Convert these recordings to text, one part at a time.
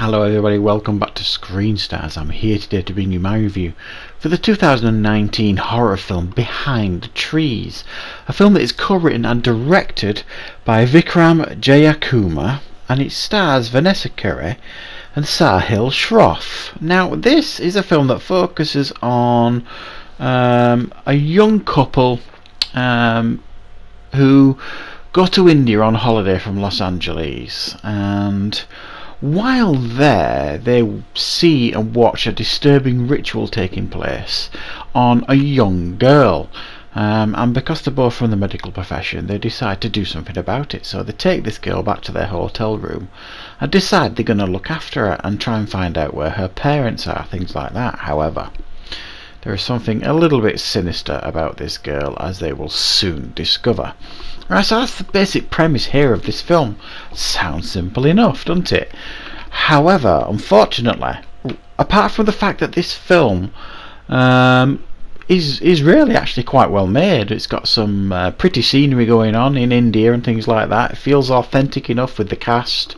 Hello everybody, welcome back to Screen Stars. I'm here today to bring you my review for the 2019 horror film Behind the Trees, a film that is co-written and directed by Vikram Jayakumar, and it stars Vanessa Kirry and Sahil Shroff. Now this is a film that focuses on a young couple who go to India on holiday from Los Angeles, and while there they see and watch a disturbing ritual taking place on a young girl, and because they're both from the medical profession, they decide to do something about it. So they take this girl back to their hotel room and decide they're going to look after her and try and find out where her parents are, things like that. However, there is something a little bit sinister about this girl, as they will soon discover. Right, so that's the basic premise here of this film. Sounds simple enough, doesn't it? However, unfortunately, apart from the fact that this film is really actually quite well made, it's got some pretty scenery going on in India and things like that. It feels authentic enough with the cast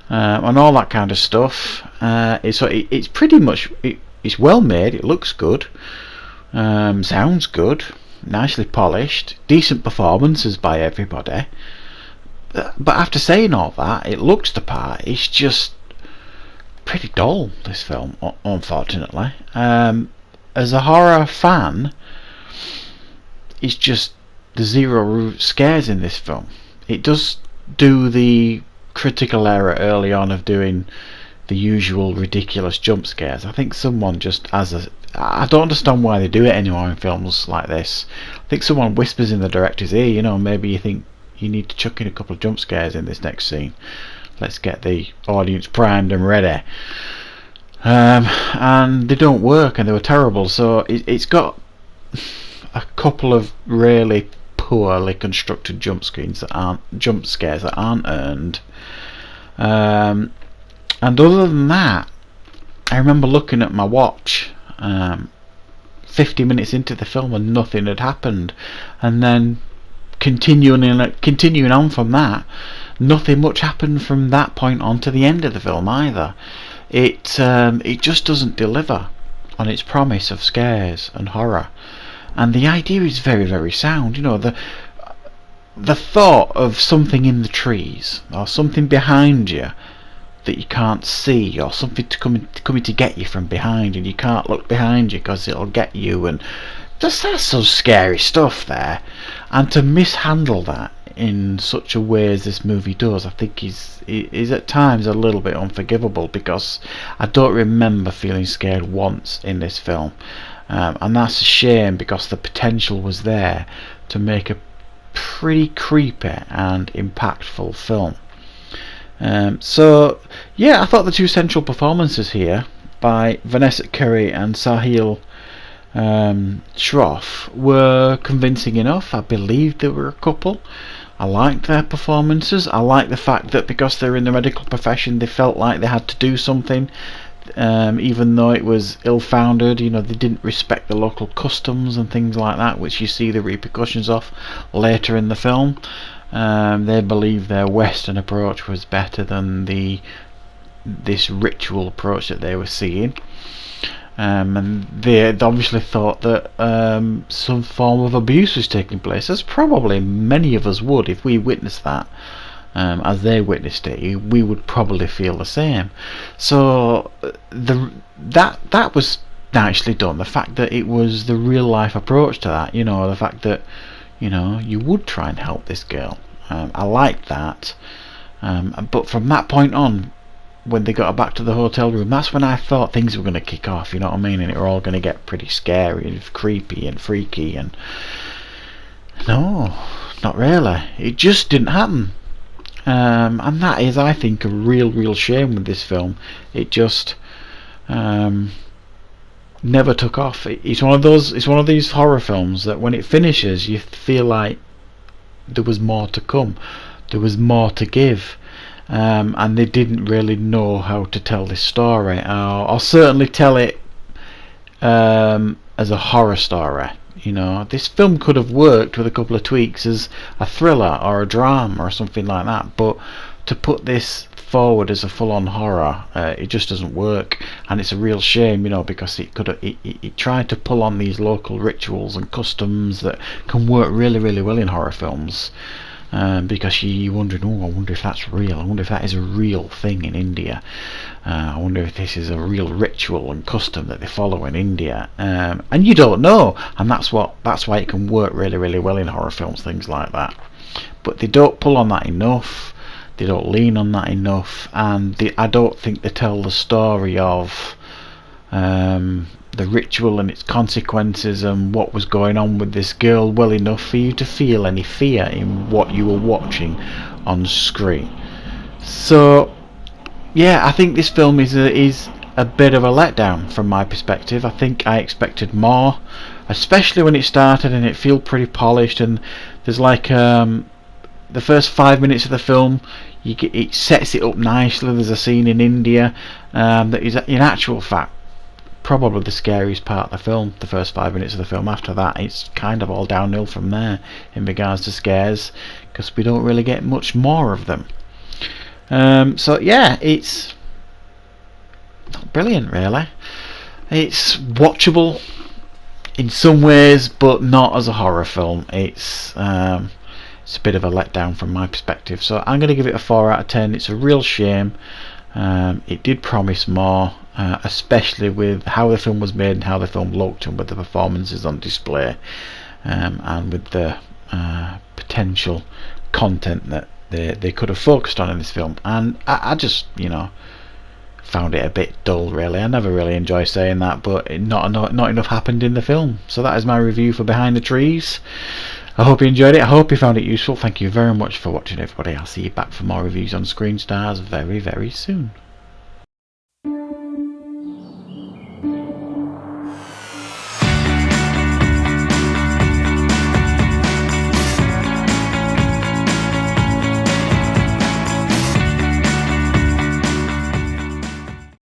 and all that kind of stuff. It's pretty much it's well made. It looks good, sounds good, nicely polished, decent performances by everybody. But after saying all that, it looks the part. It's just pretty dull, this film, unfortunately. As a horror fan, it's just the zero scares in this film. It does do the critical error early on of doing the usual ridiculous jump scares. I think someone just I don't understand why they do it anymore in films like this. I think someone whispers in the director's ear, maybe you think you need to chuck in a couple of jump scares in this next scene. Let's get the audience primed and ready. And they don't work, and they were terrible. So it's got a couple of really poorly constructed jump scares that aren't earned. And other than that, I remember looking at my watch 50 minutes into the film and nothing had happened, and then continuing on from that, nothing much happened from that point on to the end of the film either. It just doesn't deliver on its promise of scares and horror, and the idea is very, very sound. The thought of something in the trees or something behind you that you can't see, or something coming to get you from behind, and you can't look behind you because it'll get you, and that's some scary stuff there. And to mishandle that in such a way as this movie does, I think is at times a little bit unforgivable, because I don't remember feeling scared once in this film, and that's a shame, because the potential was there to make a pretty creepy and impactful film. So yeah, I thought the two central performances here by Vanessa Kirry and Sahil Shroff were convincing enough. I believed they were a couple. I liked their performances. I liked the fact that because they're in the medical profession, they felt like they had to do something, even though it was ill-founded. They didn't respect the local customs and things like that, which you see the repercussions of later in the film. They believed their Western approach was better than this ritual approach that they were seeing, and they obviously thought that some form of abuse was taking place, as probably many of us would if we witnessed that. As they witnessed it, we would probably feel the same. So that was nicely done. The fact that it was the real life approach to that, the fact that you would try and help this girl. I liked that, but from that point on, when they got back to the hotel room, that's when I thought things were going to kick off, you know what I mean, and it were all going to get pretty scary and creepy and freaky, and no, not really. It just didn't happen, and that is, I think, a real shame with this film. It just never took off. It's one of these horror films that when it finishes, you feel like there was more to come, there was more to give, and they didn't really know how to tell this story, or certainly tell it as a horror story. This film could have worked with a couple of tweaks as a thriller or a drama or something like that, but to put this forward as a full-on horror, it just doesn't work, and it's a real shame, you know, because it tried to pull on these local rituals and customs that can work really, really well in horror films. Because you're wondering, oh, I wonder if that's real. I wonder if that is a real thing in India. I wonder if this is a real ritual and custom that they follow in India. And you don't know, and that's why it can work really, really well in horror films, things like that. But they don't pull on that enough. They don't lean on that enough, and I don't think they tell the story of the ritual and its consequences and what was going on with this girl well enough for you to feel any fear in what you were watching on screen. So yeah, I think this film is a bit of a letdown from my perspective. I think I expected more, especially when it started, and it felt pretty polished, and there's like the first 5 minutes of the film, it sets it up nicely. There's a scene in India that is in actual fact probably the scariest part of the film, the first 5 minutes of the film. After that, it's kind of all downhill from there in regards to scares, because we don't really get much more of them. So yeah, it's not brilliant really. It's watchable in some ways, but not as a horror film. It's a bit of a letdown from my perspective. So I'm going to give it a 4 out of 10. It's a real shame. It did promise more, especially with how the film was made and how the film looked, and with the performances on display, and with the potential content that they could have focused on in this film. And I just, you know, found it a bit dull really. I never really enjoy saying that, but not enough happened in the film. So that is my review for Behind the Trees. I hope you enjoyed it. I hope you found it useful. Thank you very much for watching, everybody. I'll see you back for more reviews on Screen Stars very, very soon.